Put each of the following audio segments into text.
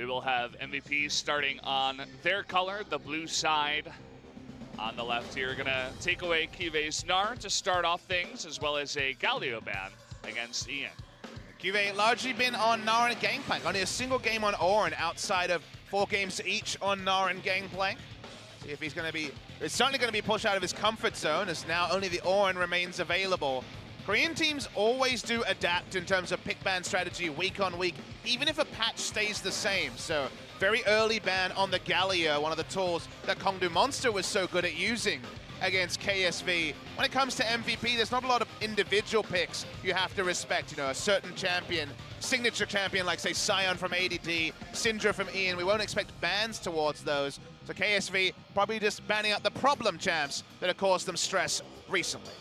We will have MVP starting on their color, the blue side. On the left here, gonna take away KSV's Gnar to start off things, as well as a Galio ban against Ian. KSV largely been on Gnar and Gangplank. Only a single game on Orin outside of 4 games each on Gnar and Gangplank. See if he's gonna be, it's certainly gonna be pushed out of his comfort zone, as now only the Orin remains available. Korean teams always do adapt in terms of pick ban strategy week on week, even if a patch stays the same. So very early ban on the Galio, one of the tools that Kongdu Monster was so good at using against KSV. When it comes to MVP, there's not a lot of individual picks you have to respect. You know, a certain champion, signature champion like, say, Sion from ADD, Syndra from Ian. We won't expect bans towards those. So KSV probably just banning out the problem champs that have caused them stress recently.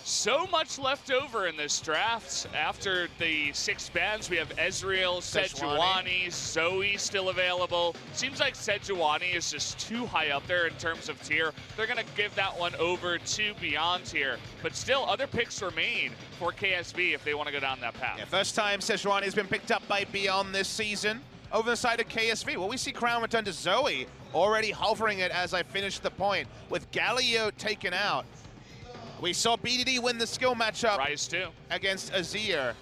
So much left over in this draft. After the 6 bans, we have Ezreal, Sejuani, Zoe still available. Seems like Sejuani is just too high up there in terms of tier. They're gonna give that one over to Beyond tier. But still, other picks remain for KSV if they wanna go down that path. Yeah, first time Sejuani has been picked up by Beyond this season. Over the side of KSV, well, we see Crown return to Zoe, already hovering it as I finish the point, with Galio taken out. We saw BDD win the skill matchup Rise too. against Azir.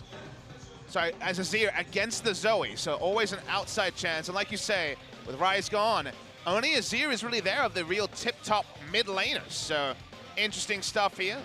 Sorry, as Azir against the Zoe, so always an outside chance. And like you say, with Rise gone, only Azir is really there of the real tip-top mid laners. So interesting stuff here.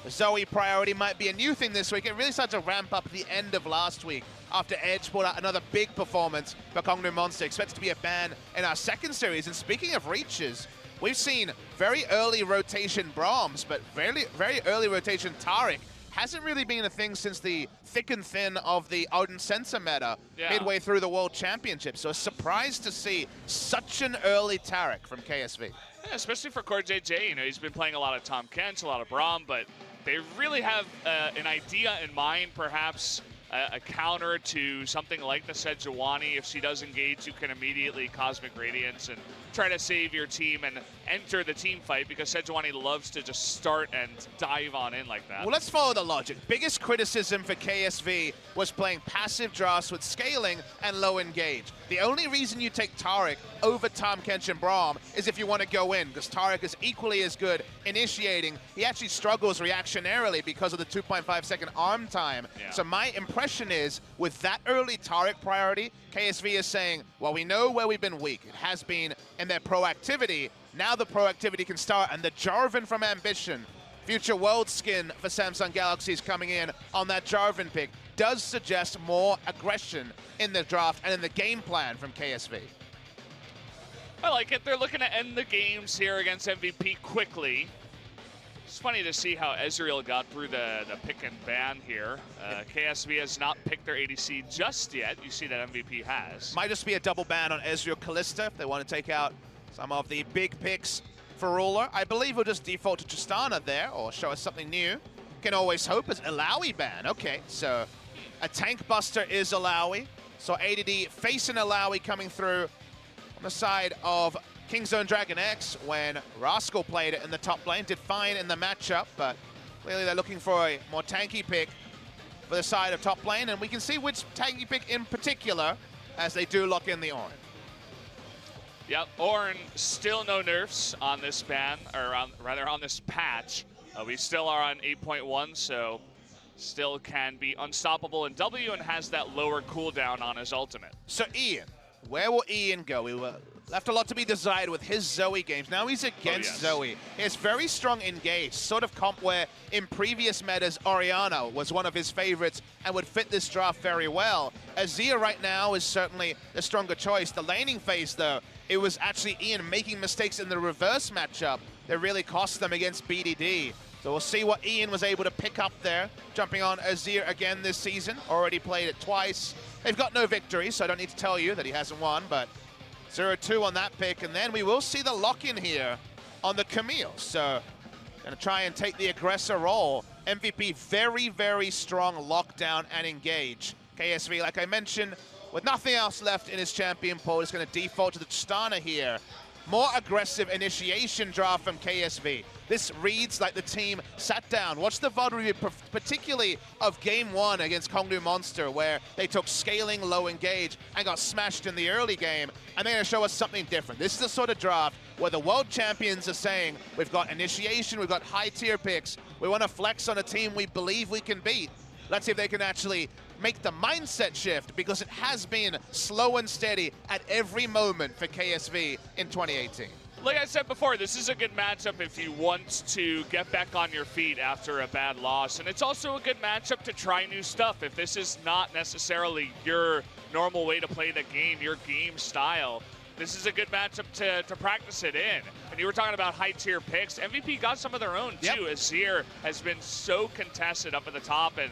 The Zoe priority might be a new thing this week. It really started to ramp up at the end of last week after Edge pulled out another big performance for Kongdu Monster. Expected to be a ban in our second series. And speaking of reaches, we've seen very early rotation Brahms, but very early rotation Taric hasn't really been a thing since the thick and thin of the Odin Sensor meta midway through the World Championship. So a surprise to see such an early Taric from KSV. Yeah, especially for Core JJ, you know, he's been playing a lot of Tom Kent, a lot of Braum, but they really have an idea in mind, perhaps a counter to something like the Sejuani. If she does engage, you can immediately Cosmic Radiance and try to save your team and enter the team fight, because Sejuani loves to just start and dive on in like that. Well, let's follow the logic. Biggest criticism for KSV was playing passive drafts with scaling and low engage. The only reason you take Taric over Tahm Kench and Braum is if you want to go in, because Taric is equally as good initiating. He actually struggles reactionarily because of the 2.5 second arm time. Yeah. So my impression is, with that early Taric priority, KSV is saying, well, we know where we've been weak. It has been in their proactivity. Now the proactivity can start, and the Jarvan from Ambition, future world skin for Samsung Galaxies coming in on that Jarvan pick, does suggest more aggression in the draft and in the game plan from KSV. I like it. They're looking to end the games here against MVP quickly. It's funny to see how Ezreal got through the pick and ban here. KSV has not picked their ADC just yet. You see that MVP has. Might just be a double ban on Ezreal Kalista if they want to take out some of the big picks for Ruler. I believe he'll just default to Tristana there, or show us something new. Can always hope. It's Alawi ban. Okay, so a tank buster is Alawi. So ADD facing Alawi coming through on the side of Kingzone Dragon X when Rascal played it in the top lane. Did fine in the matchup, but clearly they're looking for a more tanky pick for the side of top lane, and we can see which tanky pick in particular as they do lock in the Orin. Yep, Orin still no nerfs on this ban, or rather on this patch. We still are on 8.1, so still can be unstoppable in W and has that lower cooldown on his ultimate. So Ian, where will Ian go? We were left a lot to be desired with his Zoe games. Now he's against Zoe. He has very strong engage, sort of comp where in previous metas, Orianna was one of his favorites and would fit this draft very well. Azir right now is certainly the stronger choice. The laning phase though, it was actually Ian making mistakes in the reverse matchup that really cost them against BDD. So we'll see what Ian was able to pick up there, jumping on Azir again this season. Already played it twice. They've got no victory, so I don't need to tell you that he hasn't won, but 0-2 on that pick, and then we will see the lock-in here on the Camille. So gonna try and take the aggressor role. MVP very, very strong lockdown and engage. KSV, like I mentioned, with nothing else left in his champion pool, is gonna default to the Tristana here. more aggressive initiation draft from KSV. This reads like the team sat down, watched the VOD review, particularly of Game 1 against Konglu Monster, where they took scaling, low engage, and got smashed in the early game, and they're going to show us something different. This is the sort of draft where the world champions are saying, we've got initiation, we've got high-tier picks, we want to flex on a team we believe we can beat. Let's see if they can actually make the mindset shift, because it has been slow and steady at every moment for KSV in 2018. Like I said before, this is a good matchup if you want to get back on your feet after a bad loss. And it's also a good matchup to try new stuff. If this is not necessarily your normal way to play the game, your game style, this is a good matchup to practice it in. And you were talking about high-tier picks. MVP got some of their own, too. Yep. Azir has been so contested up at the top. And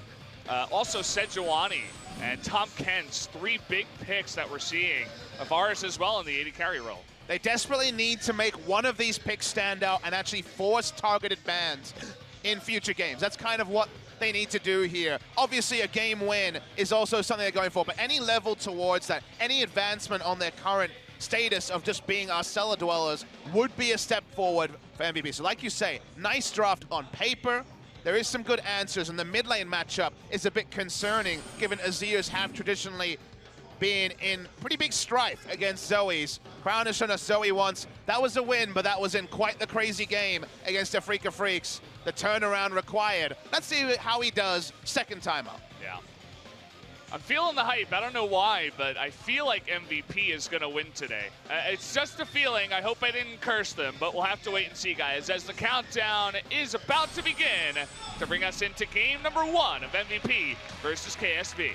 also Sejuani and Tom Kent's 3 big picks that we're seeing. Avaris as well in the AD carry role. They desperately need to make one of these picks stand out and actually force targeted bans in future games. That's kind of what they need to do here. Obviously, a game win is also something they're going for, but any level towards that, any advancement on their current status of just being our cellar dwellers would be a step forward for MVP. So like you say, nice draft on paper. There is some good answers, and the mid lane matchup is a bit concerning, given Azir's have traditionally been in pretty big strife against Zoe's. Crownish on a Zoe once. That was a win, but that was in quite the crazy game against the Freak of Freaks. The turnaround required. Let's see how he does second time up. Yeah. I'm feeling the hype. I don't know why, but I feel like MVP is going to win today. It's just a feeling. I hope I didn't curse them, but we'll have to wait and see, guys, as the countdown is about to begin to bring us into game number 1 of MVP versus KSV.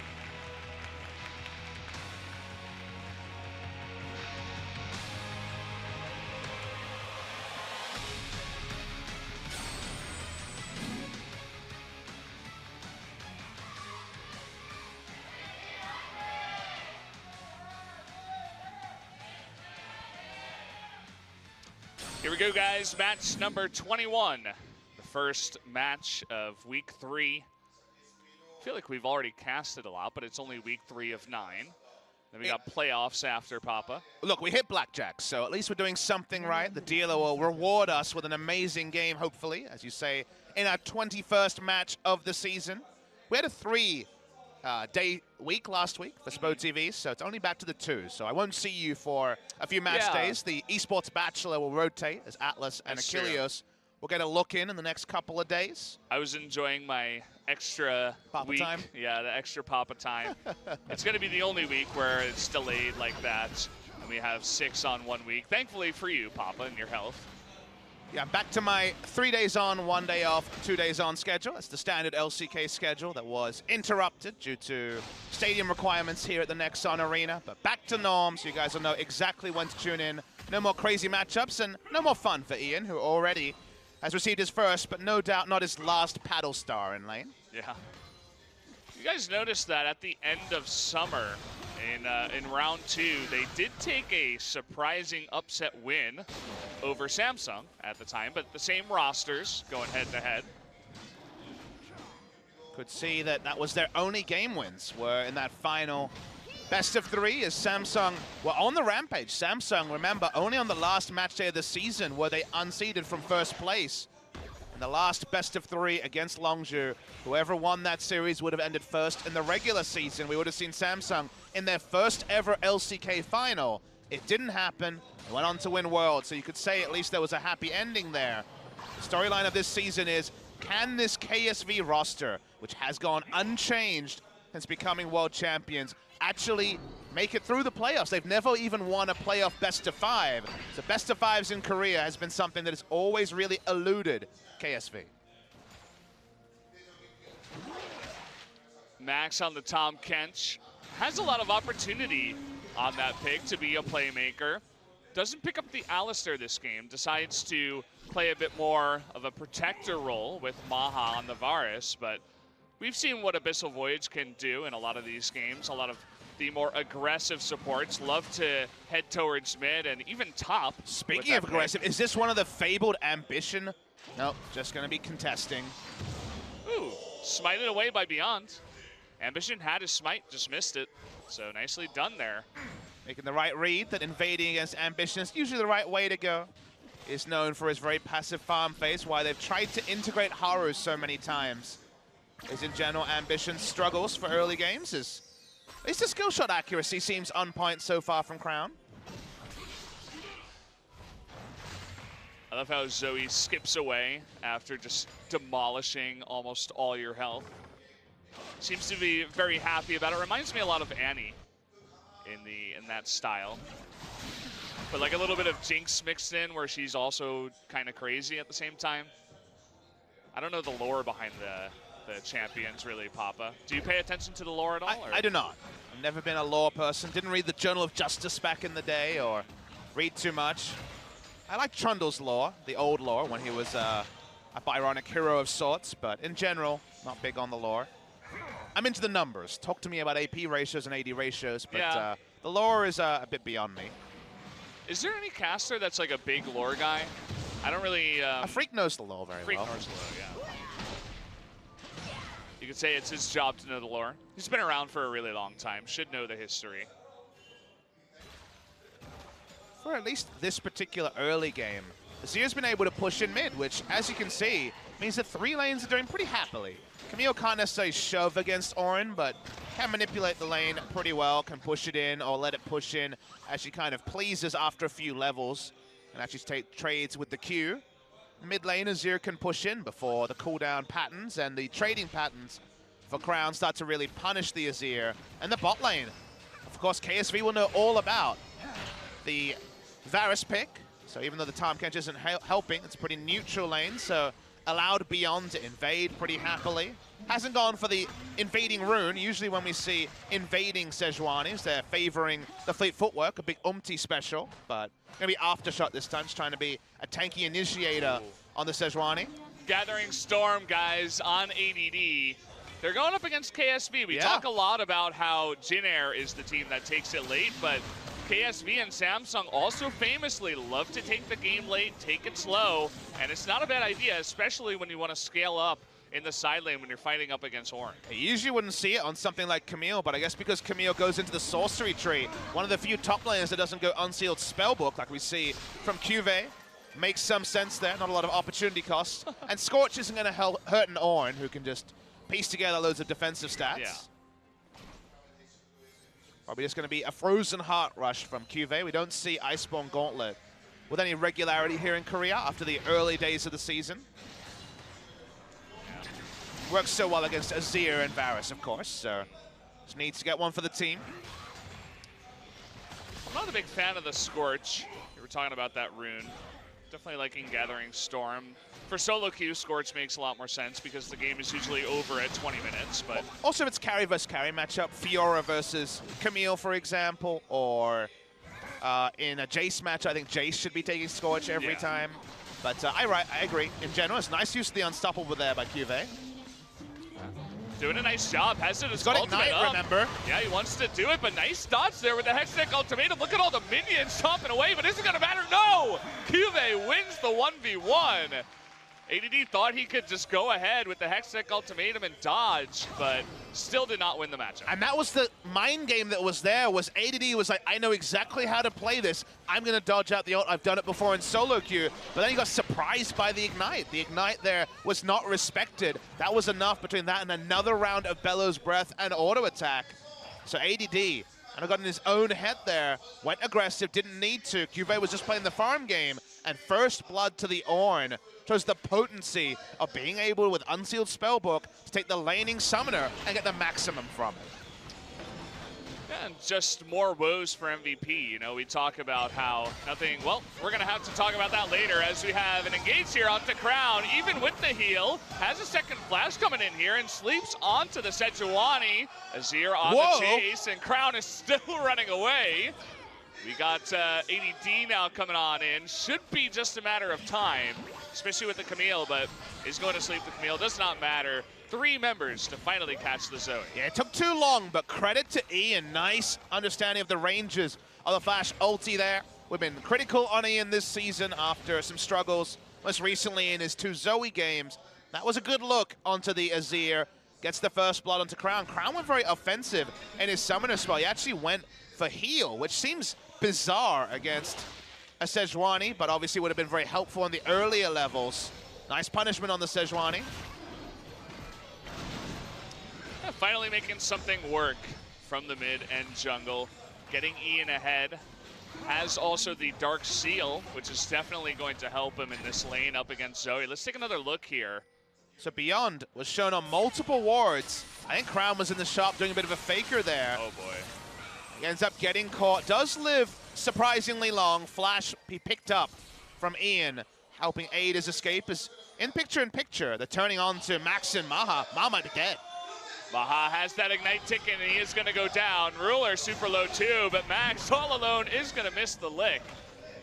Here we go, guys. Match number 21. The first match of week 3. I feel like we've already casted a lot, but it's only week 3 of 9. Then we got playoffs after, Papa. Look, we hit blackjack, so at least we're doing something right. The dealer will reward us with an amazing game, hopefully, as you say, in our 21st match of the season. We had a 3-day week last week for Spo TV, so it's only back to the 2. So I won't see you for a few match days. The eSports Bachelor will rotate as Atlas and Achilles will get a look in the next couple of days. I was enjoying my extra Papa week. time? Yeah, the extra Papa time. It's going to be the only week where it's delayed like that, and we have 6 on 1 week. Thankfully for you, Papa, and your health. Yeah, back to my 3 days on, 1 day off, 2 days on schedule. That's the standard LCK schedule that was interrupted due to stadium requirements here at the Nexon Arena. But back to norm, so you guys will know exactly when to tune in. No more crazy matchups and no more fun for Ian, who already has received his first, but no doubt not his last paddle star in lane. Yeah. You guys noticed that at the end of summer, in round 2, they did take a surprising upset win over Samsung at the time, but the same rosters going head-to-head. Could see that was their only game wins, were in that final best of 3 as Samsung were on the rampage. Samsung, remember, only on the last match day of the season were they unseeded from first place. In the last best of 3 against Longzhou, whoever won that series would have ended first in the regular season. We would have seen Samsung in their first ever LCK final. It didn't happen. They went on to win Worlds, so you could say at least there was a happy ending there. The storyline of this season is, can this KSV roster, which has gone unchanged since becoming world champions, actually make it through the playoffs? They've never even won a playoff best of 5. So best of 5s in Korea has been something that has always really eluded KSV. Max on the Tom Kench has a lot of opportunity on that pick to be a playmaker. Doesn't pick up the Alistair this game, decides to play a bit more of a protector role with Maha on the Varus, but we've seen what Abyssal Voyage can do in a lot of these games. A lot of the more aggressive supports love to head towards mid and even top. Speaking of aggressive, is this one of the fabled Ambition? Nope, just going to be contesting. Ooh, smited away by Beyond. Ambition had his smite, just missed it. So nicely done there. Making the right read that invading against Ambition is usually the right way to go. Is known for his very passive farm phase, why they've tried to integrate Haru so many times. Is in general Ambition struggles for early games, at least the skill shot accuracy seems on point so far from Crown. I love how Zoe skips away after just demolishing almost all your health. Seems to be very happy about it. Reminds me a lot of Annie in that style. But like a little bit of Jinx mixed in where she's also kind of crazy at the same time. I don't know the lore behind the champions really, Papa. Do you pay attention to the lore at all? I do not. I've never been a lore person. Didn't read the Journal of Justice back in the day or read too much. I like Trundle's lore, the old lore, when he was a Byronic hero of sorts, but in general, not big on the lore. I'm into the numbers. Talk to me about AP ratios and AD ratios, but yeah. The lore is a bit beyond me. Is there any caster that's like a big lore guy? I don't really... a Freak knows the lore very well. Freak knows the lore, yeah. You could say it's his job to know the lore. He's been around for a really long time, should know the history. For at least this particular early game, Azir's been able to push in mid, which, as you can see, means that 3 lanes are doing pretty happily. Camille can't necessarily shove against Orin, but can manipulate the lane pretty well, can push it in or let it push in as she kind of pleases after a few levels and actually take trades with the Q. Mid lane, Azir can push in before the cooldown patterns and the trading patterns for Crown start to really punish the Azir. And the bot lane, of course, KSV will know all about the Varus pick. So even though the Tahm Kench isn't helping, it's a pretty neutral lane, so allowed Beyond to invade pretty happily. Hasn't gone for the invading rune. Usually when we see invading Sejuanis, they're favoring the fleet footwork, a big Umti special, but gonna be Aftershock this time, just trying to be a tanky initiator on the Sejuani. Gathering Storm, guys, on ADD. They're going up against KSV. We talk a lot about how Jin Air is the team that takes it late, but KSV and Samsung also famously love to take the game late, take it slow, and it's not a bad idea, especially when you want to scale up in the side lane when you're fighting up against Horn. You usually wouldn't see it on something like Camille, but I guess because Camille goes into the sorcery tree, one of the few top laners that doesn't go unsealed spellbook like we see from QV, makes some sense there, not a lot of opportunity costs. And Scorch isn't going to hurt an Ornn who can just piece together loads of defensive stats. Yeah. Probably just going to be a Frozen Heart rush from QV. We don't see Iceborne Gauntlet with any regularity here in Korea after the early days of the season. Works so well against Azir and Varus, of course, so just needs to get one for the team. I'm not a big fan of the Scorch. You were talking about that rune. Definitely liking Gathering Storm. For solo queue, Scorch makes a lot more sense because the game is usually over at 20 minutes, but... Also, it's carry versus carry matchup. Fiora versus Camille, for example, or in a Jace match, I think Jace should be taking Scorch every time. But I agree. In general, it's nice use of the Unstoppable there by QV. Doing a nice job. Has it as got ultimate Ignite, up. remember? Yeah, he wants to do it, but nice dodge there with the Hextech Ultimatum. Look at all the minions stomping away, but is it going to matter? No! QV wins the 1v1. ADD thought he could just go ahead with the Hextech Ultimatum and dodge, but still did not win the matchup. And that was the mind game that was there, was ADD was like, I know exactly how to play this. I'm going to dodge out the ult. I've done it before in solo queue. But then he got surprised by the Ignite. The Ignite there was not respected. That was enough between that and another round of Bellows Breath and auto attack. So ADD, and got in his own head there, went aggressive, didn't need to. QV was just playing the farm game. And first blood to the Ornn shows the potency of being able, with Unsealed Spellbook, to take the laning summoner and get the maximum from it. And just more woes for MVP. You know, we talk about how nothing, well, we're going to have to talk about that later as we have an engage here onto Crown, even with the heal. Has a second flash coming in here and sleeps onto the Sejuani. Azir on the chase, and Crown is still running away. We got ADD now coming on in. Should be just a matter of time, especially with the Camille, but he's going to sleep the Camille. Does not matter. 3 members to finally catch the Zoe. Yeah, it took too long, but credit to Ian. Nice understanding of the ranges of the flash ulti there. We've been critical on Ian this season after some struggles, most recently in his 2 Zoe games. That was a good look onto the Azir. Gets the first blood onto Crown. Crown went very offensive in his summoner spell. He actually went for heal, which seems bizarre against a Sejuani, but obviously would have been very helpful in the earlier levels. Nice punishment on the Sejuani. Yeah, finally making something work from the mid and jungle. Getting Ian ahead. Has also the Dark Seal, which is definitely going to help him in this lane up against Zoe. Let's take another look here. So Beyond was shown on multiple wards. I think Crown was in the shop doing a bit of a faker there. Oh boy. He ends up getting caught. Does live surprisingly long. Flash he picked up from Ian, helping aid his escape. Is in picture. They're turning on to Max and Maha. Maha might be dead. Maha has that Ignite ticket and he is going to go down. Ruler super low too, but Max all alone is going to miss the lick.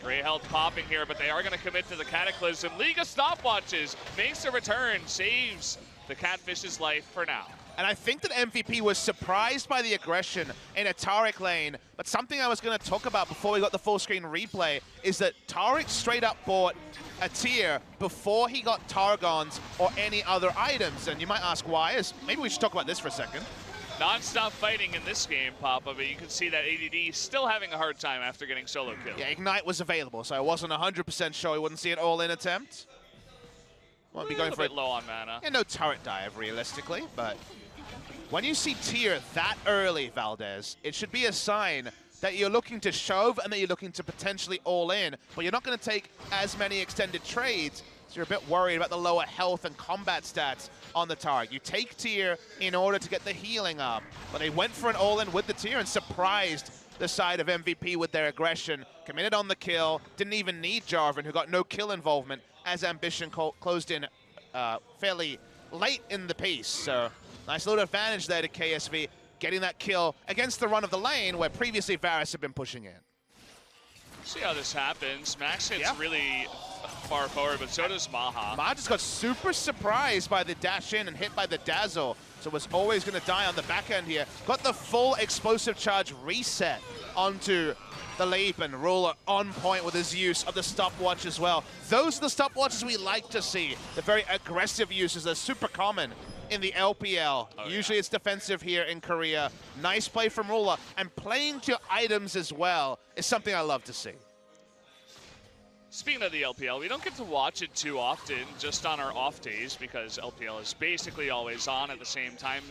Gray health popping here, but they are going to commit to the Cataclysm. League of Stopwatches makes a return, saves the Catfish's life for now. And I think that MVP was surprised by the aggression in a Taric lane, but something I was going to talk about before we got the full screen replay is that Taric straight up bought a tier before he got Targons or any other items. And you might ask why. Maybe we should talk about this for a second. Non-stop fighting in this game, Papa, but you can see that ADD still having a hard time after getting solo kill. Yeah, Ignite was available, so I wasn't 100% sure he wouldn't see an all-in attempt. Won't be going for it low on mana. Yeah, no turret dive realistically, but when you see tier that early, Valdez, it should be a sign that you're looking to shove and that you're looking to potentially all in, but you're not going to take as many extended trades, so you're a bit worried about the lower health and combat stats on the target. You take tier in order to get the healing up, but they went for an all-in with the tier and surprised the side of MVP with their aggression, committed on the kill, didn't even need Jarvan, who got no kill involvement as Ambition closed in fairly late in the piece. So nice little advantage there to KSV, getting that kill against the run of the lane where previously Varus had been pushing in. See how this happens. Max hits really far forward, but so does Maha. Maha just got super surprised by the dash in and hit by the dazzle, so was always going to die on the back end here. Got the full explosive charge reset onto the leap, and Ruler on point with his use of the stopwatch as well. Those are the stopwatches we like to see. The very aggressive uses are super common in the LPL. Usually it's defensive here in Korea. Nice play from Ruler, and playing to items as well is something I love to see. Speaking of the LPL, we don't get to watch it too often, just on our off days, because LPL is basically always on at the same time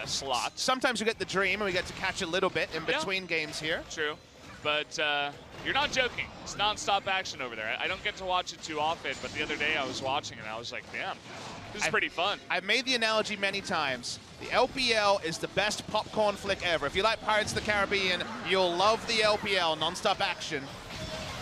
slot. Sometimes we get the dream and we get to catch a little bit in between games here. True. But you're not joking. It's non-stop action over there. I don't get to watch it too often, but the other day I was watching it and I was like, damn, this is pretty fun. I've made the analogy many times. The LPL is the best popcorn flick ever. If you like Pirates of the Caribbean, you'll love the LPL, non-stop action.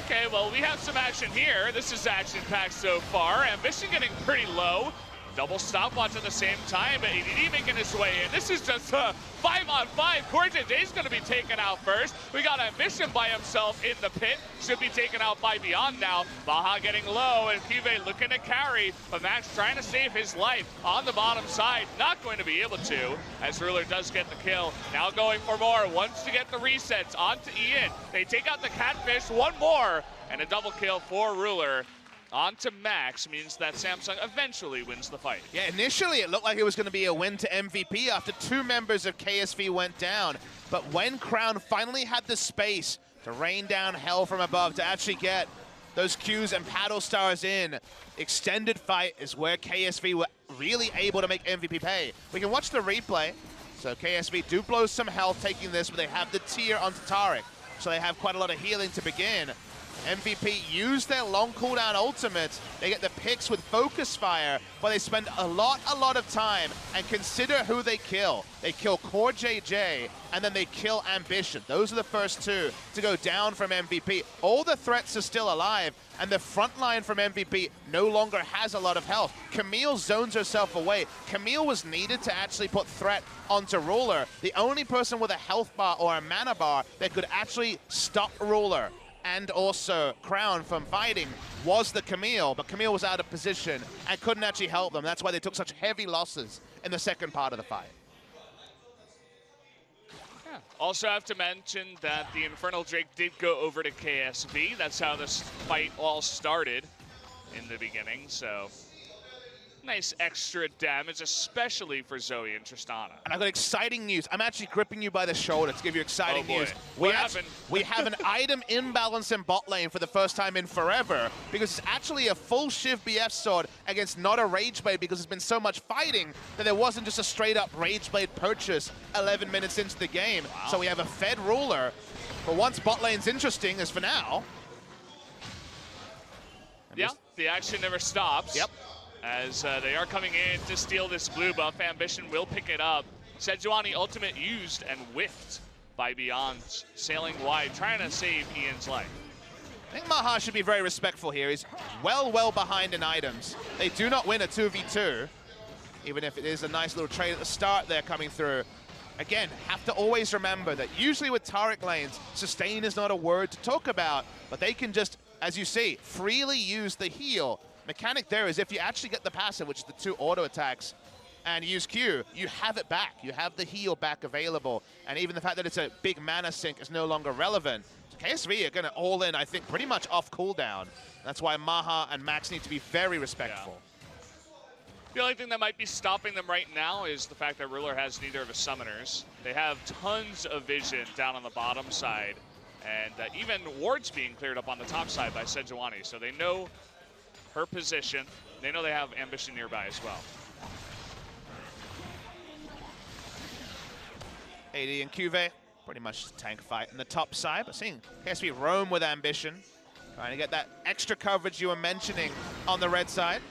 Okay, well, we have some action here. This is action-packed so far. Ambition getting pretty low. Double stopwatch at the same time, but ADD making his way in. This is just a 5-on-5. KorJJ's going to be taken out first. We got Ambition by himself in the pit. Should be taken out by Beyond now. Maha getting low, and Kive looking to carry, but Max trying to save his life on the bottom side. Not going to be able to, as Ruler does get the kill. Now going for more. Wants to get the resets onto Ian. They take out the Catfish. One more, and a double kill for Ruler. On to Max means that Samsung eventually wins the fight. Yeah, initially it looked like it was going to be a win to MVP after two members of KSV went down. But when Crown finally had the space to rain down hell from above to actually get those Qs and paddle stars in, extended fight is where KSV were really able to make MVP pay. We can watch the replay. So KSV do blow some health taking this, but they have the tier onto Taric. So they have quite a lot of healing to begin. MVP use their long cooldown ultimates. They get the picks with Focus Fire, but they spend a lot of time, and consider who they kill. They kill KorJJ, and then they kill Ambition. Those are the first two to go down from MVP. All the threats are still alive, and the front line from MVP no longer has a lot of health. Camille zones herself away. Camille was needed to actually put threat onto Ruler. The only person with a health bar or a mana bar that could actually stop Ruler and also Crown from fighting was the Camille, but Camille was out of position and couldn't actually help them. That's why they took such heavy losses in the second part of the fight. Yeah. Also have to mention that the Infernal Drake did go over to KSV. That's how this fight all started in the beginning, so nice extra damage, especially for Zoe and Tristana. And I've got exciting news. I'm actually gripping you by the shoulder to give you exciting news. What happened? We have an item imbalance in bot lane for the first time in forever, because it's actually a full Shiv BF sword against not a Rage Blade, because there's been so much fighting that there wasn't just a straight up Rage Blade purchase 11 minutes into the game. Wow. So we have a Fed ruler. But once bot lane's interesting, as for now. Yeah, the action never stops. Yep. As they are coming in to steal this blue buff. Ambition will pick it up. Sejuani ultimate used and whiffed by Beyond, sailing wide, trying to save Ian's life. I think Maha should be very respectful here. He's well behind in items. They do not win a 2v2, even if it is a nice little trade at the start there coming through. Again, have to always remember that usually with Taric lanes, sustain is not a word to talk about, but they can just, as you see, freely use the heal. Mechanic there is if you actually get the passive, which is the 2 auto attacks, and use Q, you have it back. You have the heal back available. And even the fact that it's a big mana sink is no longer relevant. So KSV are going to all in, I think, pretty much off cooldown. That's why Maha and Max need to be very respectful. Yeah. The only thing that might be stopping them right now is the fact that Ruler has neither of his summoners. They have tons of vision down on the bottom side. And even wards being cleared up on the top side by Sejuani. So they know her position. They know they have Ambition nearby as well. AD and Cuve, pretty much a tank fight in the top side, but seeing KSV roam with Ambition, trying to get that extra coverage you were mentioning on the red side.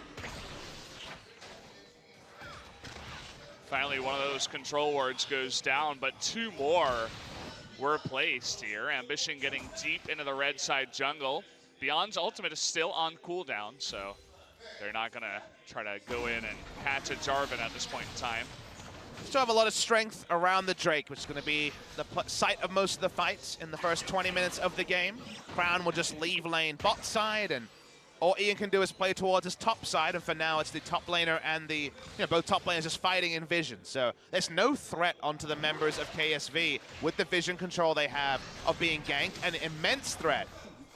Finally, one of those control wards goes down, but 2 more were placed here. Ambition getting deep into the red side jungle. Beyond's ultimate is still on cooldown, so they're not going to try to go in and catch a Jarvan at this point in time. Still have a lot of strength around the Drake, which is going to be the site of most of the fights in the first 20 minutes of the game. Crown will just leave lane bot side, and all Ian can do is play towards his top side, and for now it's the top laner and the, both top laners just fighting in vision. So there's no threat onto the members of KSV with the vision control they have of being ganked, and an immense threat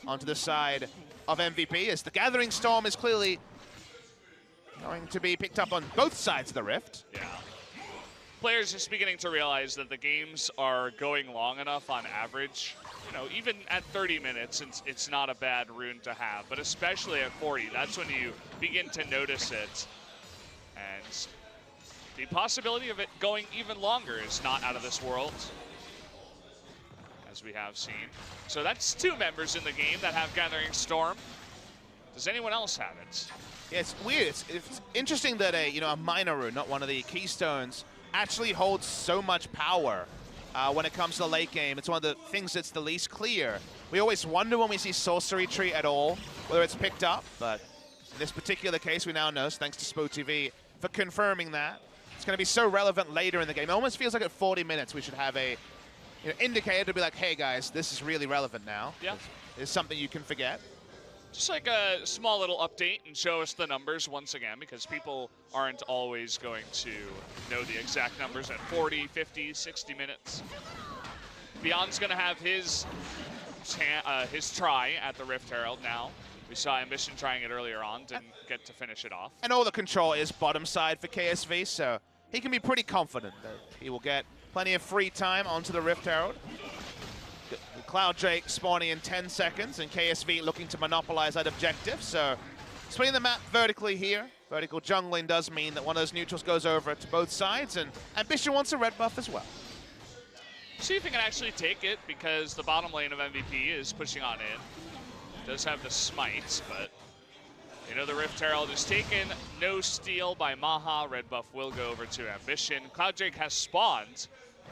onto the side of MVP, as the Gathering Storm is clearly going to be picked up on both sides of the Rift. Yeah. Players are just beginning to realize that the games are going long enough on average. Even at 30 minutes, it's not a bad rune to have, but especially at 40, that's when you begin to notice it. And the possibility of it going even longer is not out of this world, as we have seen. So that's 2 members in the game that have Gathering Storm. Does anyone else have it? Yeah, it's weird. It's interesting that a minor rune, not one of the keystones, actually holds so much power when it comes to the late game. It's one of the things that's the least clear. We always wonder when we see Sorcery Tree at all, whether it's picked up, but in this particular case, we now know, thanks to Spo TV, for confirming that. It's going to be so relevant later in the game. It almost feels like at 40 minutes we should have a indicator to be like, hey guys, this is really relevant now. Yeah. It's something you can forget. Just like a small little update and show us the numbers once again, because people aren't always going to know the exact numbers at 40, 50, 60 minutes. Beyond's going to have his try at the Rift Herald now. We saw Ambition trying it earlier on, didn't get to finish it off. And all the control is bottom side for KSV, so he can be pretty confident that he will get plenty of free time onto the Rift Herald. Cloud Drake spawning in 10 seconds, and KSV looking to monopolize that objective. So splitting the map vertically here. Vertical jungling does mean that one of those neutrals goes over to both sides, and Ambition wants a red buff as well. See if he can actually take it, because the bottom lane of MVP is pushing on in. Does have the smites, but the Rift Herald is taken. No steal by Maha. Red buff will go over to Ambition. Cloud Drake has spawned.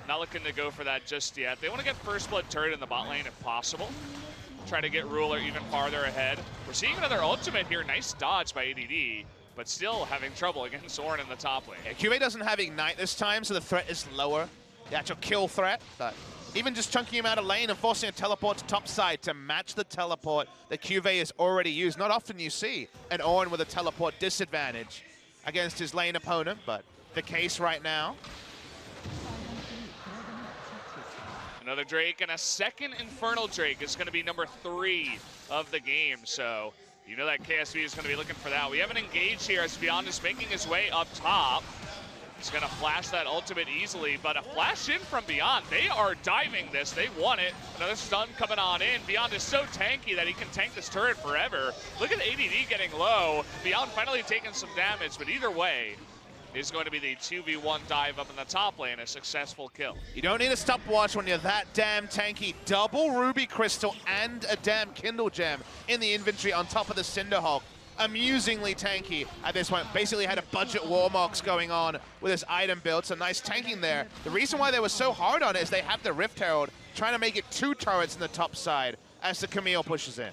Not looking to go for that just yet. They want to get first blood turret in the bot lane if possible. Try to get Ruler even farther ahead. We're seeing another ultimate here. Nice dodge by ADD, but still having trouble against Ornn in the top lane. Yeah, QA doesn't have Ignite this time, so the threat is lower. The actual kill threat, but even just chunking him out of lane and forcing a teleport to top side to match the teleport that QV has already used. Not often you see an Ornn with a teleport disadvantage against his lane opponent, but the case right now. Another Drake and a second Infernal Drake is going to be number 3 of the game. So You know that KSV is going to be looking for that. We haven't engaged here as Beyond is making his way up top. He's going to flash that ultimate easily, but a flash in from Beyond. They are diving this. They want it. Another stun coming on in. Beyond is so tanky that he can tank this turret forever. Look at ADD getting low. Beyond finally taking some damage, but either way, is going to be the 2v1 dive up in the top lane, a successful kill. You don't need a stopwatch when you're that damn tanky. Double Ruby Crystal and a damn Kindle Gem in the inventory on top of the Cinderhawk. Amusingly tanky at this point. Basically had a budget Warmox going on with his item build. So nice tanking there. The reason why they were so hard on it is they have the Rift Herald trying to make it 2 turrets in the top side as the Camille pushes in.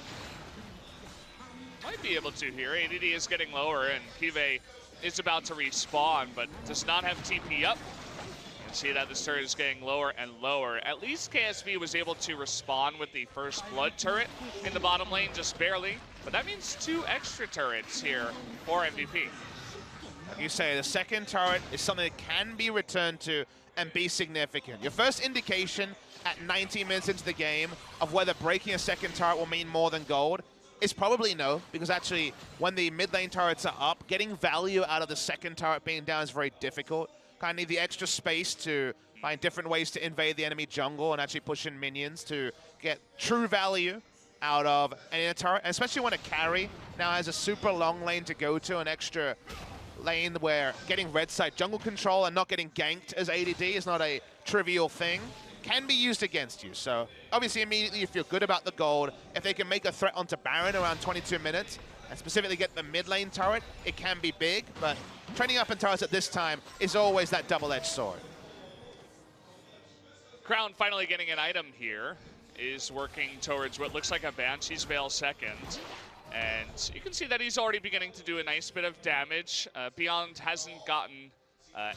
Might be able to here. ADD is getting lower and Kive is about to respawn, but does not have TP up. You can see that this turret is getting lower and lower. At least KSV was able to respawn with the first blood turret in the bottom lane, just barely. But that means 2 extra turrets here for MVP. Like you say, the second turret is something that can be returned to and be significant. Your first indication at 90 minutes into the game of whether breaking a second turret will mean more than gold is probably no, because actually when the mid lane turrets are up, getting value out of the second turret being down is very difficult. Kind of need the extra space to find different ways to invade the enemy jungle and actually push in minions to get true value out of any turret, and especially when a carry now has a super long lane to go to, an extra lane where getting red side jungle control and not getting ganked as ADD is not a trivial thing, can be used against you. So obviously immediately you feel good about the gold. If they can make a threat onto Baron around 22 minutes and specifically get the mid lane turret, it can be big, but training up in turrets at this time is always that double-edged sword. Crown finally getting an item here, is working towards what looks like a Banshee's Veil second. And you can see that he's already beginning to do a nice bit of damage. Beyond hasn't gotten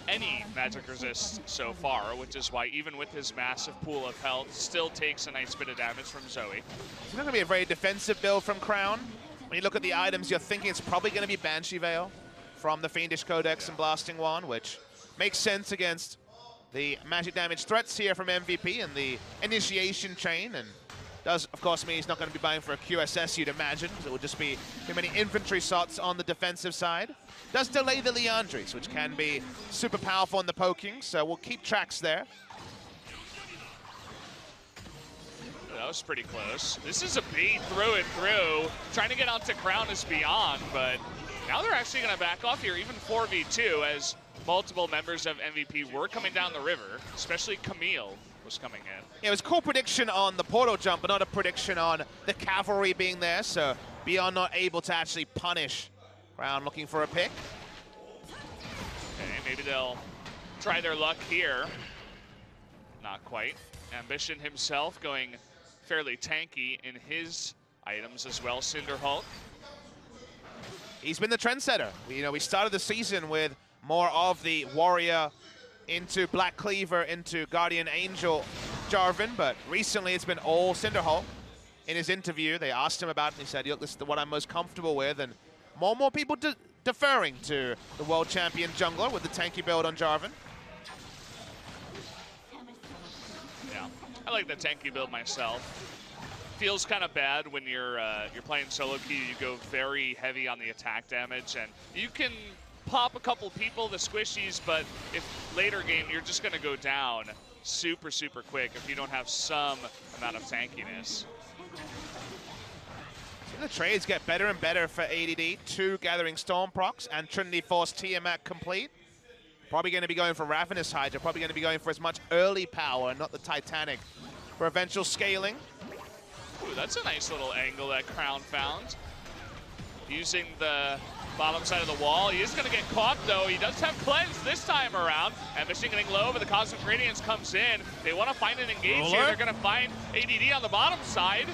any magic resist so far, which is why even with his massive pool of health, still takes a nice bit of damage from Zoe. It's not going to be a very defensive build from Crown. When you look at the items, you're thinking it's probably going to be Banshee Veil from the Fiendish Codex and Blasting Wand, which makes sense against the magic damage threats here from MVP and the initiation chain, and does, of course, mean he's not going to be buying for a QSS, you'd imagine, because it would just be too many infantry shots on the defensive side. Does delay the Leandries, which can be super powerful in the poking, so we'll keep tracks there. That was pretty close. This is a bait through and through. Trying to get onto Crown is Beyond, but now they're actually going to back off here, even 4v2, as multiple members of MVP were coming down the river, especially Camille was coming in. Yeah, it was cool prediction on the portal jump, but not a prediction on the cavalry being there, so Beyond not able to actually punish Crown looking for a pick. Okay, maybe they'll try their luck here. Not quite. Ambition himself going fairly tanky in his items as well, Cinderhawk. He's been the trendsetter. We started the season with more of the Warrior into Black Cleaver into Guardian Angel Jarvan, but recently it's been all Cinderhawk. In his interview, they asked him about it, and he said, look, this is what I'm most comfortable with, and more and more people deferring to the world champion jungler with the tanky build on Jarvan. Yeah, I like the tanky build myself. Feels kind of bad when you're playing solo queue. You go very heavy on the attack damage, and you can pop a couple people, the squishies, but if later game you're just going to go down super quick if you don't have some amount of tankiness. The trades get better and better for ADD. 2 Gathering Storm procs and Trinity Force Tiamat complete. Probably going to be going for Ravenous Hydra, probably going to be going for as much early power and not the Titanic for eventual scaling. Ooh, that's a nice little angle that Crown found. Using the bottom side of the wall. He is going to get caught, though. He does have Cleanse this time around. Ambition getting low, but the Cosmic Radiance comes in. They want to find an engage here. They're going to find ADD on the bottom side.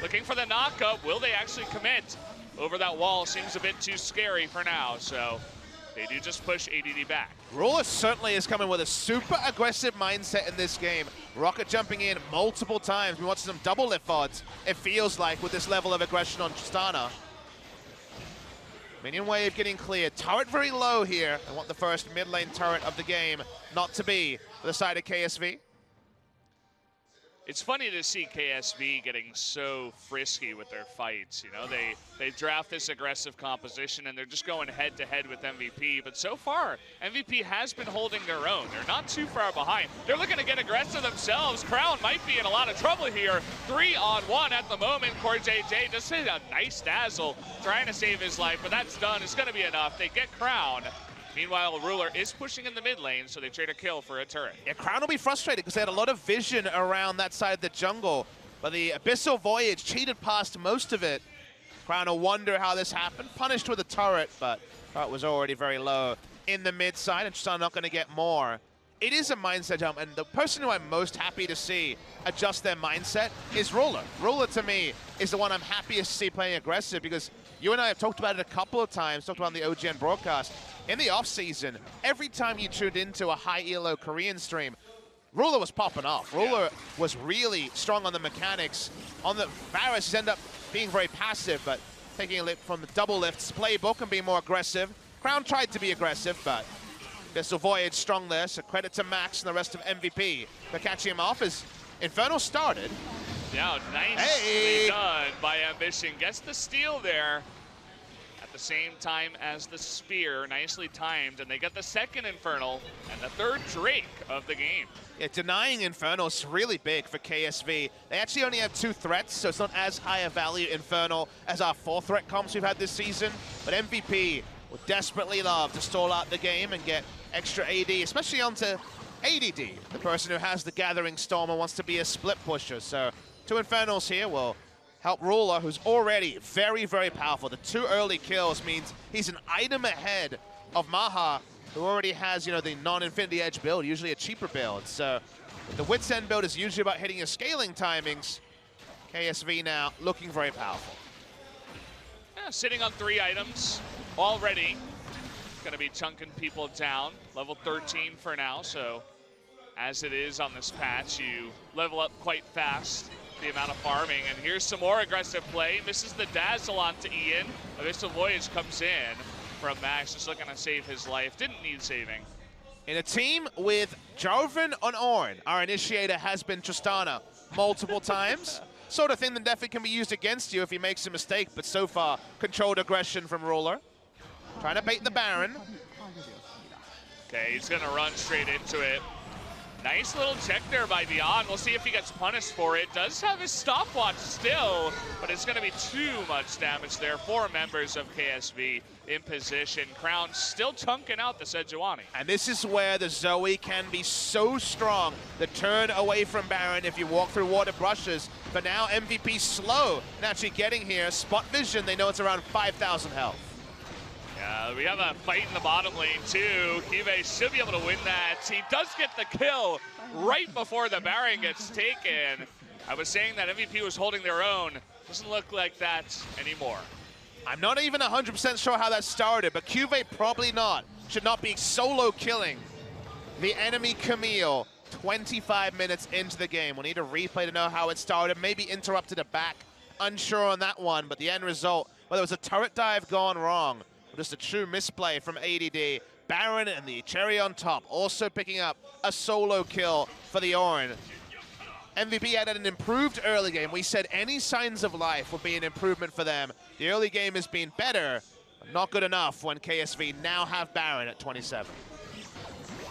Looking for the knockup. Will they actually commit? Over that wall seems a bit too scary for now, so they do just push ADD back. Ruler certainly is coming with a super aggressive mindset in this game. Rocket jumping in multiple times. We watch some double lift odds, it feels like, with this level of aggression on Tristana. Minion wave getting cleared. Turret very low here. I want the first mid lane turret of the game not to be for the side of KSV. It's funny to see KSV getting so frisky with their fights. You know, they draft this aggressive composition and they're just going head to head with MVP. But so far, MVP has been holding their own. They're not too far behind. They're looking to get aggressive themselves. Crown might be in a lot of trouble here. 3-on-1 at the moment. CoreJJ just hit a nice dazzle, trying to save his life, but that's done. It's going to be enough. They get Crown. Meanwhile, Ruler is pushing in the mid lane, so they trade a kill for a turret. Yeah, Crown will be frustrated because they had a lot of vision around that side of the jungle, but the Abyssal Voyage cheated past most of it. Crown will wonder how this happened. Punished with a turret, but turret was already very low in the mid side, and Tristan not going to get more. It is a mindset jump, and the person who I'm most happy to see adjust their mindset is Ruler. Ruler, to me, is the one I'm happiest to see playing aggressive, because you and I have talked about it a couple of times, talked about it on the OGN broadcast. In the off-season, every time you tuned into a high ELO Korean stream, Ruler was popping off. Ruler was really strong on the mechanics. On the Varus, he ended up being very passive, but taking a lift from the double lifts playbook and being more aggressive. Crown tried to be aggressive, but Abyssal Voyage strong there, so credit to Max and the rest of MVP for catching him off as Inferno started. Yeah, nicely done by Ambition. Gets the steal there at the same time as the spear. Nicely timed, and they get the second Infernal and the third Drake of the game. Yeah, denying Infernal is really big for KSV. They actually only have 2 threats, so it's not as high a value Infernal as our 4 threat comps we've had this season. But MVP would desperately love to stall out the game and get extra AD, especially onto ADD, the person who has the Gathering Storm and wants to be a split pusher. So 2 Infernals here will help Ruler, who's already very, very powerful. The 2 early kills means he's an item ahead of Maha, who already has, you know, the non-Infinity Edge build, usually a cheaper build. So the Wits End build is usually about hitting your scaling timings. KSV now looking very powerful. Yeah, sitting on 3 items already. Going to be chunking people down. Level 13 for now, so as it is on this patch, you level up quite fast, the amount of farming. And here's some more aggressive play. Misses the dazzle onto Ian. Abyssal Voyage comes in from Max, just looking to save his life. Didn't need saving. In a team with Jarvan on Ornn, our initiator has been Tristana multiple times. Sort of thing that definitely can be used against you if he makes a mistake, but so far, controlled aggression from Ruler. Trying to bait the Baron. Okay, he's gonna run straight into it. Nice little check there by Beyond. We'll see if he gets punished for it. Does have his stopwatch still, but it's gonna be too much damage there. 4 members of KSV in position. Crown still chunking out the Sejuani. And this is where the Zoe can be so strong. The turn away from Baron if you walk through water brushes. But now MVP slow and actually getting here. Spot vision, they know it's around 5,000 health. Yeah, we have a fight in the bottom lane too. Kive should be able to win that. He does get the kill right before the Baron gets taken. I was saying that MVP was holding their own. Doesn't look like that anymore. I'm not even 100% sure how that started, but Kive probably not. Should not be solo killing the enemy Camille 25 minutes into the game. We'll need a replay to know how it started. Maybe interrupted it back. Unsure on that one, but the end result, whether it was a turret dive gone wrong, just a true misplay from ADD. Baron and the cherry on top also picking up a solo kill for the Ornn. MVP had an improved early game. We said any signs of life would be an improvement for them. The early game has been better, but not good enough when KSV now have Baron at 27.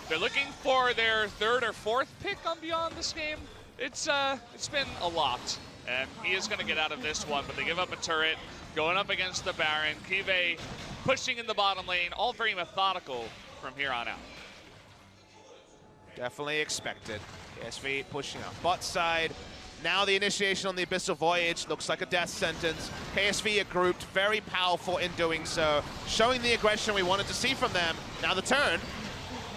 They're looking for their 3rd or 4th pick on Beyond this game. It's been a lot, and he is going to get out of this one, but they give up a turret, going up against the Baron. Kive pushing in the bottom lane, all very methodical from here on out. Definitely expected. KSV pushing up bot side. Now the initiation on the Abyssal Voyage looks like a death sentence. KSV are grouped, very powerful in doing so, showing the aggression we wanted to see from them. Now the turn.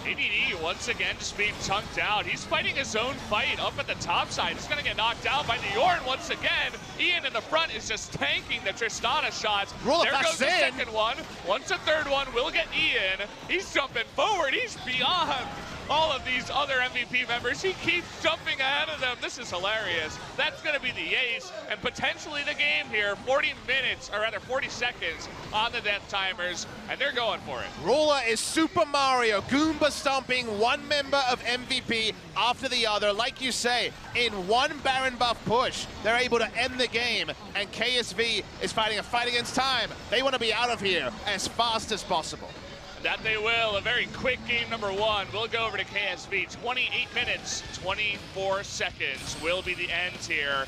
ADD once again just being chunked out. He's fighting his own fight up at the top side. He's gonna get knocked out by the Ornn once again. Ian in the front is just tanking the Tristana shots. There goes the second one. Once a 3rd one will get Ian. He's jumping forward, he's Beyond. all of these other MVP members. He keeps jumping ahead of them. This is hilarious. That's going to be the ace and potentially the game here. 40 minutes, or rather 40 seconds on the death timers, and they're going for it. Ruler is Super Mario, Goomba stomping one member of MVP after the other. Like you say, in one Baron buff push, they're able to end the game, and KSV is fighting a fight against time. They want to be out of here as fast as possible. That they will. A very quick game number one. We'll go over to KSV. 28 minutes, 24 seconds will be the end here.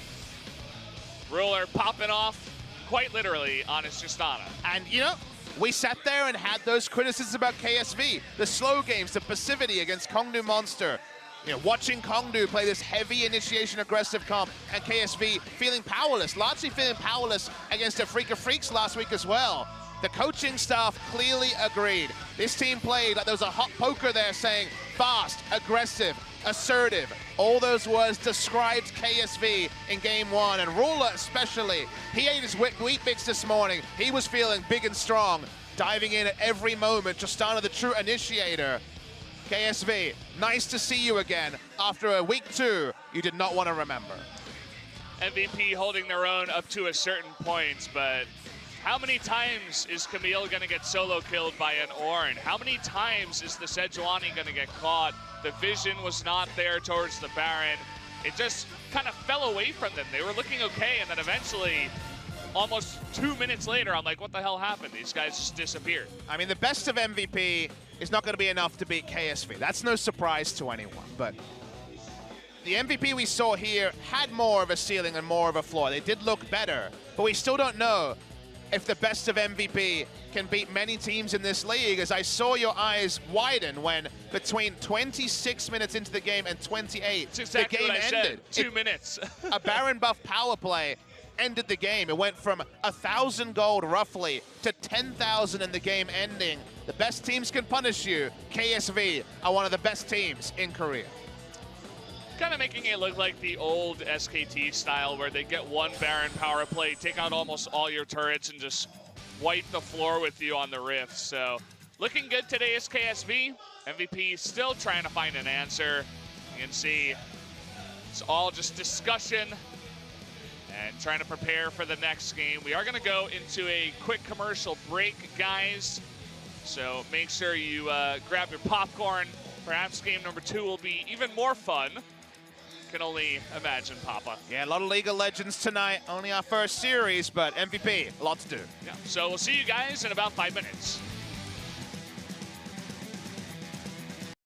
Ruler popping off quite literally on his Justana. And you know, we sat there and had those criticisms about KSV. The slow games, the passivity against Kongdu Monster. You know, watching Kongdu play this heavy initiation aggressive comp, and KSV feeling powerless, largely feeling powerless against a Freak of Freaks last week as well. The coaching staff clearly agreed. This team played like there was a hot poker there saying fast, aggressive, assertive. All those words described KSV in game one, and Ruler especially. He ate his wheat mix this morning. He was feeling big and strong, diving in at every moment. Justana, the true initiator. KSV, nice to see you again. After a week two, you did not want to remember. MVP holding their own up to a certain point, but how many times is Camille going to get solo killed by an Ornn? How many times is the Sejuani going to get caught? The vision was not there towards the Baron. It just kind of fell away from them. They were looking okay, and then eventually, almost 2 minutes later, I'm like, what the hell happened? These guys just disappeared. I mean, the best of MVP is not going to be enough to beat KSV. That's no surprise to anyone, but the MVP we saw here had more of a ceiling and more of a floor. They did look better, but we still don't know if the best of MVP can beat many teams in this league, as I saw your eyes widen when between 26 minutes into the game and 28, that's exactly the game what I ended. said. 2 minutes. A Baron buff power play ended the game. It went from 1,000 gold roughly to 10,000 in the game ending. The best teams can punish you. KSV are one of the best teams in Korea. Kind of making it look like the old SKT style where they get one Baron power play, take out almost all your turrets, and just wipe the floor with you on the rift. So looking good today is KSV. MVP still trying to find an answer. You can see it's all just discussion and trying to prepare for the next game. We are going to go into a quick commercial break, guys. So make sure you grab your popcorn. Perhaps game number 2 will be even more fun. Can only imagine, Papa. Yeah, a lot of League of Legends tonight. Only our first series, but MVP, a lot to do. Yeah. So we'll see you guys in about 5 minutes.